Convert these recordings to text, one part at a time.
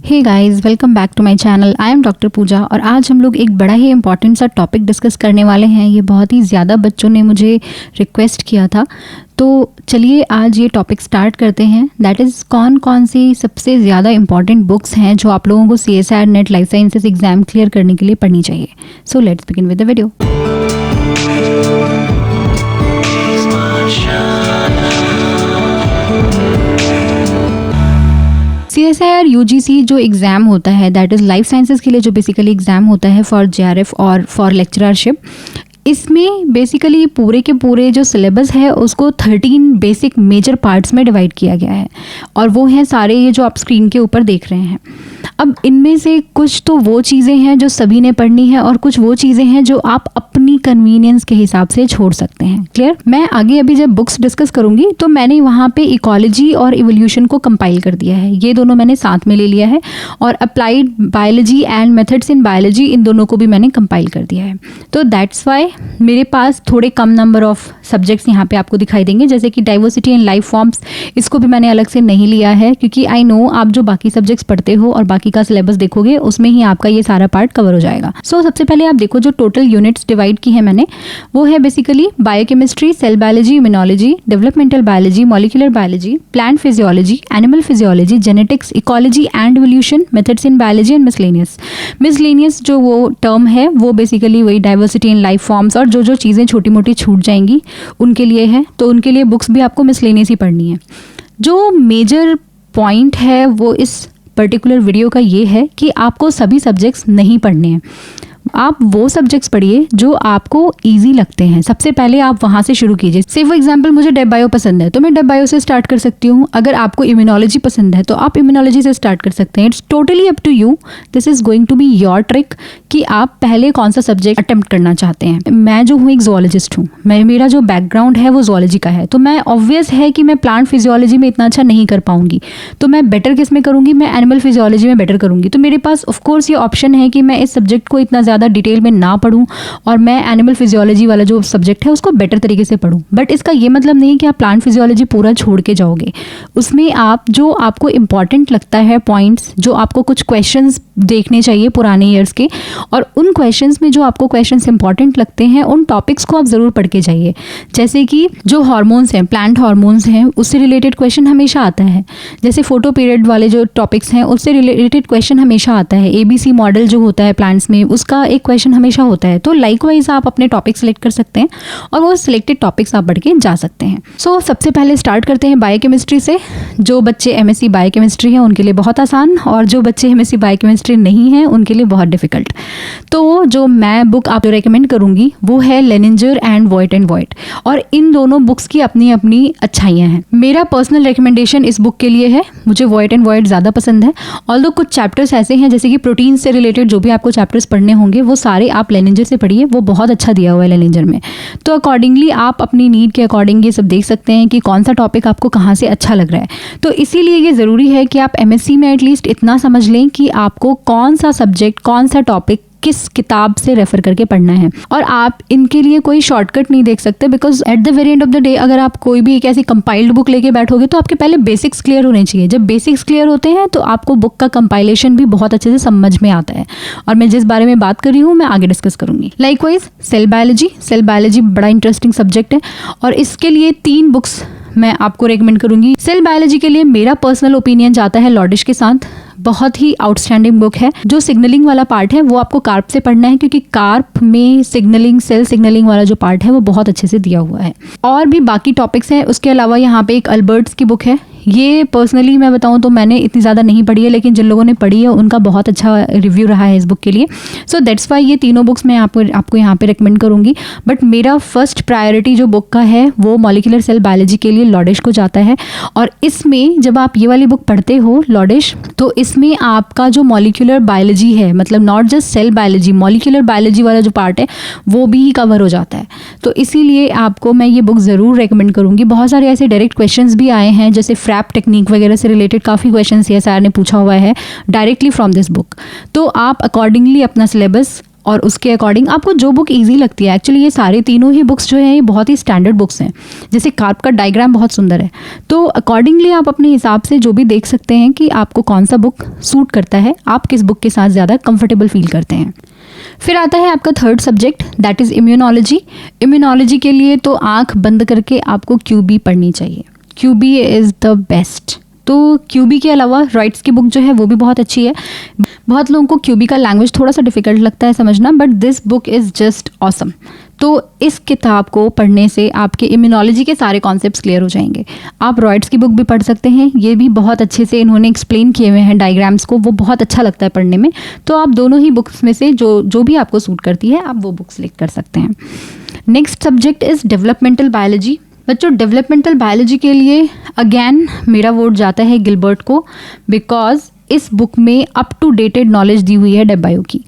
Hey guys, welcome back to my channel. I am doctor Pooja और आज हम लोग एक बड़ा ही इंपॉर्टेंट सा टॉपिक डिस्कस करने वाले हैं। ये बहुत ही ज़्यादा बच्चों ने मुझे रिक्वेस्ट किया था, तो चलिए आज ये टॉपिक स्टार्ट करते हैं। दैट इज़ कौन कौन सी सबसे ज़्यादा इंपॉर्टेंट बुक्स हैं जो आप लोगों को CSIR net life sciences exam clear करने के लिए पढ़नी चाहिए। So let's begin with the video. CSIR UGC जो एग्ज़ाम होता है दैट इज़ लाइफ साइंसेज के लिए जो बेसिकली एग्ज़ाम होता है फॉर JRF और फॉर लेक्चररशिप, इसमें बेसिकली पूरे के पूरे जो सिलेबस है उसको 13 बेसिक मेजर पार्ट्स में डिवाइड किया गया है और वो हैं सारे ये जो आप स्क्रीन के ऊपर देख रहे हैं। अब इनमें से कुछ तो वो चीज़ें हैं जो सभी ने पढ़नी है और कुछ वो चीज़ें हैं जो आप अपनी कन्वीनियंस के हिसाब से छोड़ सकते हैं। क्लियर? मैं आगे अभी जब बुक्स डिस्कस करूँगी तो मैंने वहाँ पे इकोलॉजी और इवोल्यूशन को कंपाइल कर दिया है, ये दोनों मैंने साथ में ले लिया है, और applied biology and methods in biology इन दोनों को भी मैंने कंपाइल कर दिया है। तो दैट्स वाई मेरे पास थोड़े कम नंबर ऑफ सब्जेक्ट्स यहाँ पे आपको दिखाई देंगे, जैसे कि डाइवर्सिटी एंड लाइफ फॉर्म्स, इसको भी मैंने अलग से नहीं लिया है क्योंकि आई नो आप जो बाकी सब्जेक्ट्स पढ़ते हो और बाकी का सिलेबस देखोगे उसमें ही आपका ये सारा पार्ट कवर हो जाएगा। सो सबसे पहले आप देखो जो टोटल यूनिट्स डिवाइड की है मैंने, वो है basically biochemistry, cell biology, immunology, developmental biology, molecular biology, plant physiology, animal physiology, genetics, ecology and evolution, methods in biology and miscellaneous. Miscellaneous जो वो टर्म है वो बेसिकली वही डाइवर्सिटी इन लाइफ फॉर्म्स और जो चीज़ें छोटी मोटी छूट जाएंगी उनके लिए है, तो उनके लिए बुक्स भी आपको मिसलेनियस ही पढ़नी है। जो मेजर पॉइंट है वो इस पर्टिकुलर वीडियो का ये है कि आपको सभी सब्जेक्ट्स नहीं पढ़ने हैं, आप वो सब्जेक्ट्स पढ़िए जो आपको इजी लगते हैं। सबसे पहले आप वहाँ से शुरू कीजिए। से फॉर एग्जांपल मुझे डेब बायो पसंद है तो मैं डेब बायो से स्टार्ट कर सकती हूँ। अगर आपको इम्यूनोलॉजी पसंद है तो आप इम्यूनोलॉजी से स्टार्ट कर सकते हैं। It's totally up to you, this is going to be your trick कि आप पहले कौन सा सब्जेक्ट अटेम्प्ट करना चाहते हैं। मैं जो हूँ एक जोलॉजिस्ट हूँ, मेरा जो बैकग्राउंड है वो जोलॉजी का है, तो मैं ऑब्वियस है कि मैं प्लांट फिजियोलॉजी में इतना अच्छा नहीं कर पाऊंगी, तो मैं बेटर किस में करूँगी, मैं एनिमल फिजियोलॉजी में बेटर करूँगी। तो मेरे पास ऑफकोर्स ये ऑप्शन है कि मैं इस सब्जेक्ट को इतना ज़्यादा डिटेल में ना पढ़ूं और मैं एनिमल फिजियोलॉजी वाला जो सब्जेक्ट है उसको बेटर तरीके से पढूं। बट इसका ये मतलब नहीं कि आप प्लांट फिजियोलॉजी पूरा छोड़ के जाओगे। उसमें आप जो आपको इंपॉर्टेंट लगता है पॉइंट्स, जो आपको कुछ क्वेश्चंस देखने चाहिए पुराने ईयर्स के, और उन क्वेश्चंस में जो आपको क्वेश्चंस इंपॉर्टेंट लगते हैं उन टॉपिक्स को आप ज़रूर पढ़ के जाइए। जैसे कि जो हार्मोन्स हैं, प्लांट हार्मोन्स हैं, उससे रिलेटेड क्वेश्चन हमेशा आता है। जैसे फोटो पीरियड वाले जो टॉपिक्स हैं उससे रिलेटेड क्वेश्चन हमेशा आता है। ABC मॉडल जो होता है प्लांट्स में, उसका एक क्वेश्चन हमेशा होता है। तो लाइकवाइज आप अपने टॉपिक सेलेक्ट कर सकते हैं और वो सिलेक्टेड टॉपिक्स आप पढ़ के जा सकते हैं। सो सबसे पहले स्टार्ट करते हैं बायोकेमिस्ट्री से। जो बच्चे MSc बायोकेमिस्ट्री हैं उनके लिए बहुत आसान, और जो बच्चे MSc बायोकेमिस्ट्री नहीं हैं उनके लिए बहुत डिफिकल्ट। तो जो मैं बुक आपको रेकमेंड करूंगी वो है लेनिंजर एंड वॉइट एंड वॉइट, और इन दोनों बुक्स की अपनी अपनी अच्छाइयाँ हैं। मेरा पर्सनल रिकमेंडेशन इस बुक के लिए है, मुझे वॉइट एंड वॉइट ज़्यादा पसंद है। ऑल्दो कुछ चैप्टर्स ऐसे हैं जैसे कि प्रोटीन से रिलेटेड जो भी आपको चैप्टर्स पढ़ने होंगे वो सारे आप लेनिंजर से पढ़िए, वो बहुत अच्छा दिया हुआ है लेनिंजर में। तो अकॉर्डिंगली आप अपनी नीड के अकॉर्डिंग ये सब देख सकते हैं कि कौन सा टॉपिक आपको कहाँ से अच्छा लग रहा है। तो इसीलिए ये ज़रूरी है कि आप MSc में एटलीस्ट इतना समझ लें कि आपको कौन सा सब्जेक्ट, कौन सा टॉपिक किस किताब से रेफर करके पढ़ना है, और आप इनके लिए कोई शॉर्टकट नहीं देख सकते, because at the very end of the day अगर आप कोई भी एक ऐसी कंपाइल्ड बुक लेके बैठोगे तो आपके पहले बेसिक्स क्लियर होने चाहिए। जब बेसिक्स क्लियर होते हैं तो आपको बुक का कंपाइलेशन भी बहुत अच्छे से समझ में आता है, और मैं जिस बारे में बात कर रही हूँ मैं आगे डिस्कस करूंगी। लाइकवाइज सेल बायोलॉजी बड़ा इंटरेस्टिंग सब्जेक्ट है, और इसके लिए 3 बुक्स मैं आपको रेकमेंड करूंगी। सेल बायोलॉजी के लिए मेरा पर्सनल ओपिनियन जाता है लॉडिश के साथ, बहुत ही आउटस्टैंडिंग बुक है। जो सिग्नलिंग वाला पार्ट है वो आपको कार्प से पढ़ना है, क्योंकि कार्प में सिग्नलिंग, सेल सिग्नलिंग वाला जो पार्ट है वो बहुत अच्छे से दिया हुआ है। और भी बाकी टॉपिक्स हैं। उसके अलावा यहाँ पे एक अल्बर्ट्स की बुक है, ये पर्सनली मैं बताऊँ तो मैंने इतनी ज़्यादा नहीं पढ़ी है, लेकिन जिन लोगों ने पढ़ी है उनका बहुत अच्छा रिव्यू रहा है इस बुक के लिए। सो दैट्स वाई ये तीनों बुक्स मैं आपको यहाँ पे रिकमेंड करूँगी। बट मेरा फर्स्ट प्रायोरिटी जो बुक का है वो मॉलिक्यूलर सेल बायोलॉजी के लिए लॉडिश को जाता है। और इसमें जब आप ये वाली बुक पढ़ते हो लॉडिश, तो इसमें आपका जो मॉलिक्यूलर बायोलॉजी है, मतलब not just sell biology, molecular biology वाला जो पार्ट है वो भी कवर हो जाता है। तो इसीलिए आपको मैं ये बुक ज़रूर रेकमेंड करूँगी। बहुत सारे ऐसे डायरेक्ट क्वेश्चंस भी आए हैं, जैसे फ्रैप टेक्निक वगैरह से रिलेटेड काफ़ी क्वेश्चन CSIR ने पूछा हुआ है डायरेक्टली फ्रॉम दिस बुक। तो आप अकॉर्डिंगली अपना सिलेबस और उसके अकॉर्डिंग आपको जो बुक ईजी लगती है। एक्चुअली ये सारे तीनों ही बुक्स जो हैं ये बहुत ही स्टैंडर्ड बुक्स हैं। जैसे कार्प का डायग्राम बहुत सुंदर है, तो अकॉर्डिंगली आप अपने हिसाब से जो भी देख सकते हैं कि आपको कौन सा बुक सूट करता है, आप किस बुक के साथ ज़्यादा कंफर्टेबल फील करते हैं। फिर आता है आपका third subject, that is immunology. Immunology के लिए तो आंख बंद करके आपको क्यूबी पढ़नी चाहिए। QB is the best. तो क्यूबी के अलावा राइट्स की बुक जो है वो भी बहुत अच्छी है। बहुत लोगों को क्यूबी का लैंग्वेज थोड़ा सा डिफिकल्ट लगता है समझना, but this book is just awesome. तो इस किताब को पढ़ने से आपके इम्यूनोलॉजी के सारे कॉन्सेप्ट्स क्लियर हो जाएंगे। आप रॉयट्स की बुक भी पढ़ सकते हैं, ये भी बहुत अच्छे से इन्होंने एक्सप्लेन किए हुए हैं डायग्राम्स को, वो बहुत अच्छा लगता है पढ़ने में। तो आप दोनों ही बुक्स में से जो भी आपको सूट करती है आप वो बुक सेलेक्ट कर सकते हैं। Next subject is developmental biology. बच्चों, डेवलपमेंटल बायोलॉजी के लिए अगेन मेरा वोट जाता है गिलबर्ट को, बिकॉज इस बुक में अप टू डेटेड नॉलेज दी हुई है डेव बायो की,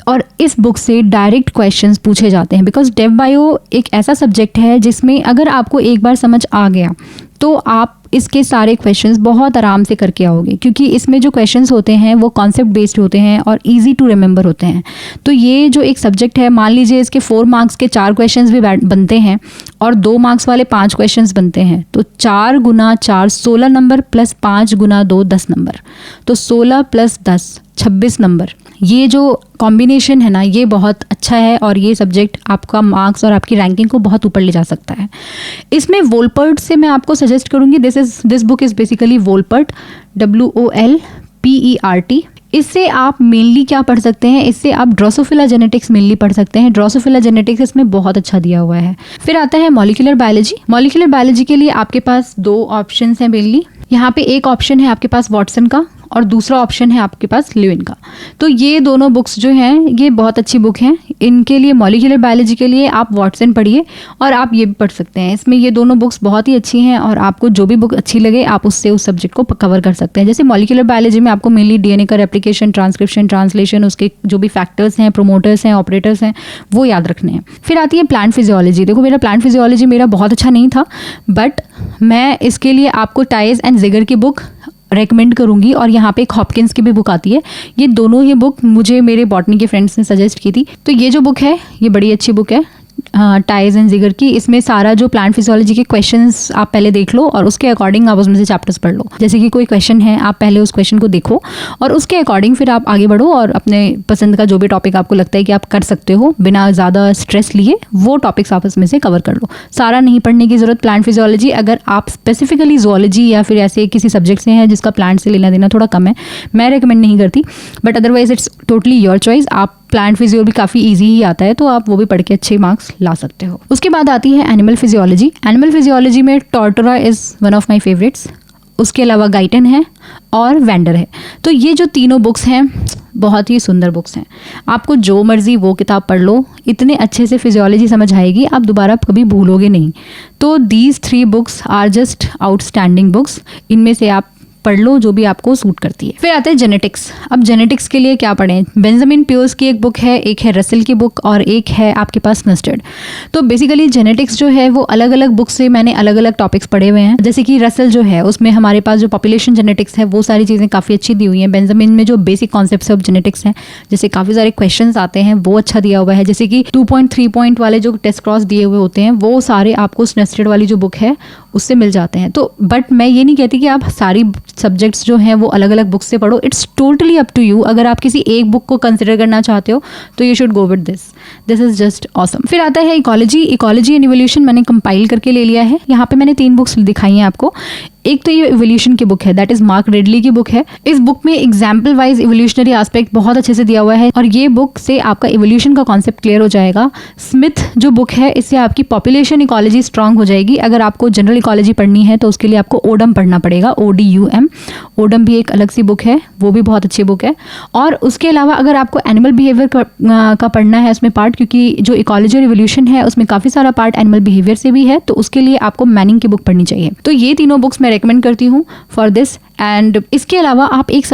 और इस बुक से डायरेक्ट क्वेश्चंस पूछे जाते हैं। बिकॉज डेव बायो एक ऐसा सब्जेक्ट है जिसमें अगर आपको एक बार समझ आ गया तो आप इसके सारे क्वेश्चंस बहुत आराम से करके आओगे, क्योंकि इसमें जो क्वेश्चंस होते हैं वो कॉन्सेप्ट बेस्ड होते हैं और इजी टू रिमेंबर होते हैं। तो ये जो एक सब्जेक्ट है, मान लीजिए इसके 4 मार्क्स के 4 क्वेश्चंस भी बनते हैं और 2 मार्क्स वाले 5 क्वेश्चंस बनते हैं, तो 4 गुना 4 16 नंबर प्लस 5 गुना 2 10 नंबर, तो 16 प्लस 10 26 नंबर। ये जो कॉम्बिनेशन है ना, ये बहुत अच्छा है और ये सब्जेक्ट आपका मार्क्स और आपकी रैंकिंग को बहुत ऊपर ले जा सकता है। इसमें वोल्पर्ट से मैं आपको सजेस्ट करूँगी, this book is basically Wolpert, WOLPERT। इससे आप मेनली क्या पढ़ सकते हैं, इससे आप ड्रोसोफिला जेनेटिक्स मेनली पढ़ सकते हैं। ड्रोसोफिला जेनेटिक्स इसमें बहुत अच्छा दिया हुआ है। फिर आता है मॉलिक्यूलर बायोलॉजी। मॉलिक्यूलर बायोलॉजी के लिए आपके पास 2 ऑप्शंस हैं मेनली। यहाँ पे एक ऑप्शन है आपके पास वॉटसन का और दूसरा ऑप्शन है आपके पास ल्यूइन का। तो ये दोनों बुक्स जो हैं ये बहुत अच्छी बुक हैं। इनके लिए मॉलिक्यूलर बायोलॉजी के लिए आप वॉटसन पढ़िए और आप ये भी पढ़ सकते हैं। इसमें ये दोनों बुक्स बहुत ही अच्छी हैं और आपको जो भी बुक अच्छी लगे आप उससे उस सब्जेक्ट को कवर कर सकते हैं। जैसे मॉलिक्यूलर बायोलॉजी में आपको मेनली DNA का रेप्लिकेशन, ट्रांसक्रिप्शन, ट्रांसलेशन, उसके जो भी फैक्टर्स हैं, प्रोमोटर्स हैं, ऑपरेटर्स हैं, वो याद रखने हैं। फिर आती है प्लांट फिजियोलॉजी। देखो, मेरा प्लांट फिजियोलॉजी मेरा बहुत अच्छा नहीं था, बट मैं इसके लिए आपको टाइज एंड जिगर की बुक रेकमेंड करूंगी, और यहाँ पे एक हॉपकिंस की भी बुक आती है। ये दोनों ही बुक मुझे मेरे बॉटनी के फ्रेंड्स ने सजेस्ट की थी। तो ये जो बुक है ये बड़ी अच्छी बुक है, टाइज एंड जिगर की। इसमें सारा जो प्लांट फिजियोलॉजी के क्वेश्चंस आप पहले देख लो और उसके अकॉर्डिंग आप उसमें से चैप्टर्स पढ़ लो। जैसे कि कोई क्वेश्चन है, आप पहले उस क्वेश्चन को देखो और उसके अकॉर्डिंग फिर आप आगे बढ़ो और अपने पसंद का जो भी टॉपिक आपको लगता है कि आप कर सकते हो बिना ज़्यादा स्ट्रेस लिए, वो टॉपिक्स आप इसमें से कवर कर लो। सारा नहीं पढ़ने की ज़रूरत प्लांट फिजियोलॉजी। अगर आप स्पेसिफिकली जूलॉजी या फिर ऐसे किसी सब्जेक्ट से हैं जिसका प्लांट से लेना देना थोड़ा कम है, मैं रिकमेंड नहीं करती, but otherwise it's totally your choice. आप प्लांट फिजियो भी काफ़ी इजी ही आता है, तो आप वो भी पढ़ के अच्छे मार्क्स ला सकते हो। उसके बाद आती है एनिमल फिजियोलॉजी। एनिमल फिजियोलॉजी में Tortora is one of my favourites, उसके अलावा गाइटन है और वेंडर है। तो ये जो तीनों बुक्स हैं बहुत ही सुंदर बुक्स हैं। आपको जो मर्जी वो किताब पढ़ लो, इतने अच्छे से फिजियोलॉजी समझ आएगी, आप दोबारा कभी भूलोगे नहीं। तो these 3 books are just outstanding books. इनमें से आप पढ़ लो जो भी आपको सूट करती है। फिर आता है जेनेटिक्स। अब जेनेटिक्स के लिए क्या पढ़ें? बेंजामिन पियर्स की एक बुक है, एक है रसेल की बुक और एक है आपके पास नस्टर्ड। तो बेसिकली जेनेटिक्स जो है वो अलग अलग बुक से मैंने अलग अलग टॉपिक्स पढ़े हुए हैं। जैसे कि रसेल जो है उसमें हमारे पास जो पॉपुलेशन जेनेटिक्स है वो सारी चीज़ें काफ़ी अच्छी दी हुई हैं। बेंजामिन में जो बेसिक कॉन्सेप्ट्स ऑफ जेनेटिक्स हैं, जैसे काफ़ी सारे क्वेश्चंस आते हैं, वो अच्छा दिया हुआ है। जैसे कि 2.3 पॉइंट वाले जो टेस्ट क्रॉस दिए हुए होते हैं वो सारे आपको नस्टर्ड वाली जो बुक है उससे मिल जाते हैं। तो बट मैं ये नहीं कहती कि आप सारी सब्जेक्ट्स जो हैं वो अलग अलग बुक से पढ़ो। It's totally up to you. अगर आप किसी एक बुक को कंसिडर करना चाहते हो तो you should go with this is just awesome. फिर आता है इकोलॉजी। इकोलॉजी एंड इवोल्यूशन मैंने कंपाइल करके ले लिया है। यहाँ पे मैंने 3 बुक्स दिखाई हैं आपको। एक तो ये इवोल्यूशन की बुक है, दैट इज़ मार्क रेडली की बुक है। इस बुक में एग्जाम्पल वाइज इवोल्यूशनरी एस्पेक्ट बहुत अच्छे से दिया हुआ है और ये बुक से आपका इवोल्यूशन का कॉन्सेप्ट क्लियर हो जाएगा। स्मिथ जो बुक है, इससे आपकी पॉपुलेशन इकोलॉजी स्ट्रांग हो जाएगी। अगर आपको जनरल इकोलॉजी पढ़नी है तो उसके लिए आपको ओडम पढ़ना पड़ेगा, ODUM। ओडम भी एक अलग सी बुक है, वो भी बहुत अच्छी बुक है। और उसके अलावा अगर आपको एनिमल बिहेवियर का पढ़ना है उसमें पार्ट, क्योंकि जो इकोलॉजी और इवोल्यूशन है उसमें काफ़ी सारा पार्ट एनिमल बिहेवियर से भी है, तो उसके लिए आपको मैनिंग की बुक पढ़नी चाहिए। तो ये तीनों बुक्स मैं रेकमेंड करती हूँ फॉर दिस। एंड इसके अलावा आप एक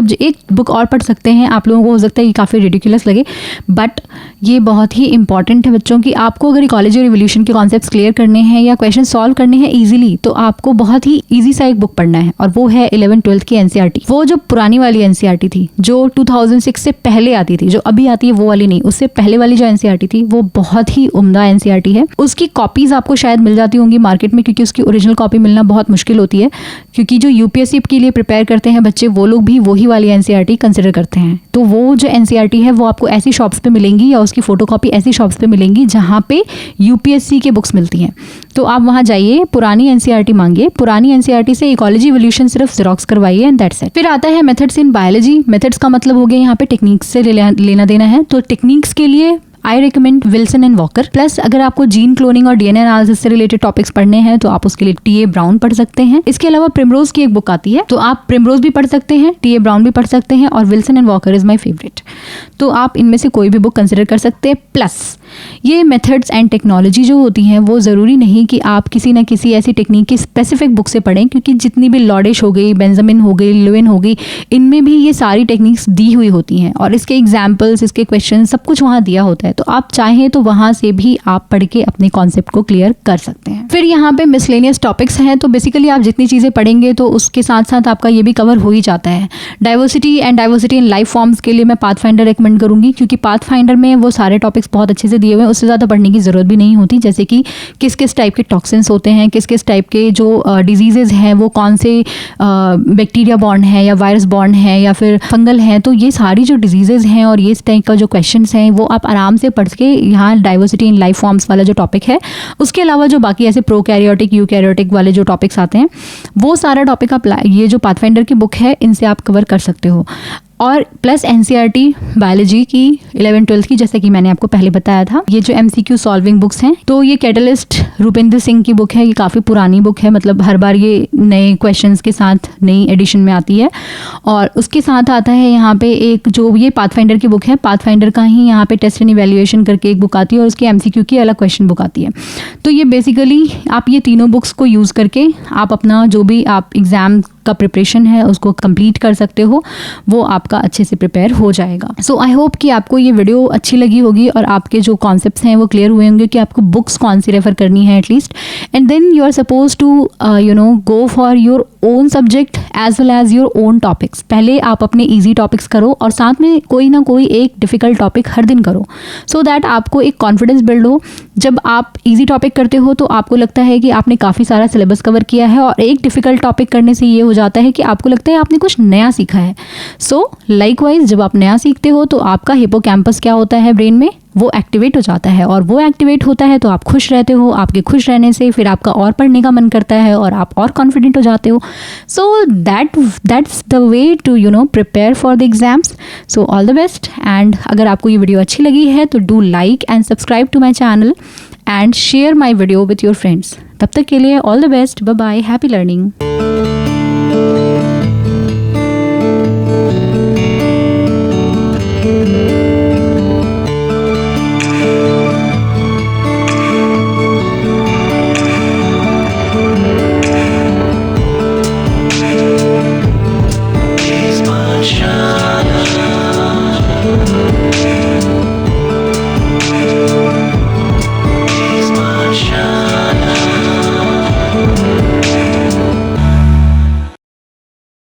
बुक और पढ़ सकते हैं। आप लोगों को हो सकता है ये काफ़ी रिडिकुलस लगे, बट ये बहुत ही इंपॉर्टेंट है बच्चों की। आपको अगर इकोलॉजी और इवोल्यूशन के कॉन्सेप्ट्स क्लियर करने हैं या क्वेश्चन सॉल्व करने हैं इजीली, तो आपको बहुत ही इजी सा एक बुक पढ़ना है, और वो है 11th-12th की एनसीईआरटी। वो जो पुरानी वाली एनसीईआरटी थी, जो 2006 से पहले आती थी, जो अभी आती है वो वाली नहीं, उससे पहले वाली जो एनसीईआरटी थी वो बहुत ही उम्दा एनसीईआरटी है। उसकी कॉपीज आपको शायद मिल जाती होंगी मार्केट में, क्योंकि उसकी ओरिजिनल कॉपी मिलना बहुत मुश्किल होती है, क्योंकि जो यूपीएससी के लिए प्रिपेयर करते हैं बच्चे, वो लोग भी वही वाली एनसीईआरटी कंसिडर करते हैं। तो वो जो एनसीईआरटी है वो आपको ऐसी शॉप्स पे मिलेंगी, या उसकी फोटोकॉपी ऐसी शॉप्स पे मिलेंगी जहाँ पे यूपीएससी के बुक्स मिलती हैं। तो आप वहाँ जाइए, पुरानी एनसीईआरटी मांगिए, पुरानी एनसीईआरटी से इकोलॉजी इवोल्यूशन सिर्फ जेरोक्स करवाइए, एंड दैट्स इट। फिर आता है मेथड्स इन बायोलॉजी। मेथड्स का मतलब हो गया यहाँ पे टेक्निक्स से लेना देना है। तो टेक्निक्स के लिए I recommend Wilson and walker. Plus अगर आपको जीन क्लोनिंग और डीएनए एनालिसिस से रिलेटेड टॉपिक्स पढ़ने हैं तो आप उसके लिए टीए ब्राउन पढ़ सकते हैं। इसके अलावा प्रिमरोज की एक बुक आती है, तो आप प्रिमरोज भी पढ़ सकते हैं, टीए ब्राउन भी पढ़ सकते हैं, और Wilson and walker is my favourite. तो आप इनमें से कोई भी बुक कंसिडर कर सकते हैं। प्लस ये मेथड्स एंड टेक्नोलॉजी जो होती हैं वो ज़रूरी नहीं कि आप किसी न किसी ऐसी टेक्निक की स्पेसिफिक बुक से पढ़ें, क्योंकि जितनी भी लॉडिश हो गई, बेंजामिन हो गई, लुइन हो गई, इनमें भी ये सारी टेक्निक्स दी हुई होती हैं, और इसके एग्जाम्पल्स, इसके क्वेश्चन सब कुछ वहाँ दिया होता है। तो आप चाहें तो वहाँ से भी आप पढ़ के अपने कॉन्सेप्ट को क्लियर कर सकते हैं। फिर यहाँ पे मिसलेनियस टॉपिक्स हैं, तो बेसिकली आप जितनी चीज़ें पढ़ेंगे तो उसके साथ साथ आपका ये भी कवर हो ही जाता है। डाइवर्सिटी इन लाइफ फॉर्म्स के लिए मैं पाथफाइंडर रेकमेंड करूँगी, क्योंकि पाथफाइंडर में वो सारे टॉपिक्स बहुत अच्छे से दिए हुए हैं, उससे ज़्यादा पढ़ने की ज़रूरत भी नहीं होती। जैसे कि किस किस टाइप के टॉक्सिन्स होते हैं, किस किस टाइप के जो डिजीज़ेज़ हैं वो कौन से बैक्टीरिया बॉर्न है या वायरस बॉर्न है या फिर फंगल है, तो ये सारी जो डिजीज़ेज़ हैं और ये इस टाइप का जो क्वेश्चन्स हैं वो आप आराम से पढ़ के यहाँ डाइवर्सिटी इन लाइफ फॉर्म्स वाला जो टॉपिक है, उसके अलावा जो बाकी ऐसे प्रोकैरियोटिक, यूकैरियोटिक वाले जो टॉपिक्स आते हैं, वो सारा टॉपिक आप ये जो पाथफाइंडर की बुक है इनसे आप कवर कर सकते हो। और प्लस एनसीईआरटी बायोलॉजी की 11th-12th की, जैसे कि मैंने आपको पहले बताया था, ये जो एमसीक्यू सॉल्विंग बुक्स हैं, तो ये कैटलिस्ट रूपेंद्र सिंह की बुक है। ये काफ़ी पुरानी बुक है, मतलब हर बार ये नए क्वेश्चंस के साथ नई एडिशन में आती है। और उसके साथ आता है यहाँ पे एक जो ये पाथफाइंडर की बुक है, पाथफाइंडर का ही यहाँ पे टेस्ट एंड इवैल्यूएशन करके एक बुक आती है, और उसकी एमसीक्यू की अलग क्वेश्चन बुक आती है। तो ये बेसिकली आप ये तीनों बुक्स को यूज़ करके आप अपना जो भी आप एग्ज़ाम का प्रिपरेशन है उसको कंप्लीट कर सकते हो, वो आपका अच्छे से प्रिपेयर हो जाएगा। सो आई होप कि आपको ये वीडियो अच्छी लगी होगी और आपके जो कॉन्सेप्ट्स हैं वो क्लियर हुए होंगे कि आपको बुक्स कौन सी रेफर करनी है at least, and then you are suppose to go for your own subject as well as your own topics. पहले आप अपने ईजी टॉपिक्स करो और साथ में कोई ना कोई एक डिफ़िकल्ट टॉपिक हर दिन करो, सो दैट आपको एक कॉन्फिडेंस बिल्ड हो। जब आप ईजी टॉपिक करते हो तो आपको लगता है कि आपने काफ़ी सारा सिलेबस कवर किया है, और एक डिफ़िकल्ट टॉपिक करने से ये हो जाता है कि आपको लगता है आपने कुछ नया सीखा है। सो लाइकवाइज जब आप नया सीखते हो तो आपका हिपोकैम्पस क्या होता है ब्रेन में, वो एक्टिवेट हो जाता है, और वो एक्टिवेट होता है तो आप खुश रहते हो। आपके खुश रहने से फिर आपका और पढ़ने का मन करता है और आप और कॉन्फिडेंट हो जाते हो। So that's the way to prepare for the exams. So all the best. And अगर आपको ये वीडियो अच्छी लगी है तो do like and subscribe to my channel and share my video with your friends. तब तक के लिए all the best, bye bye, happy learning.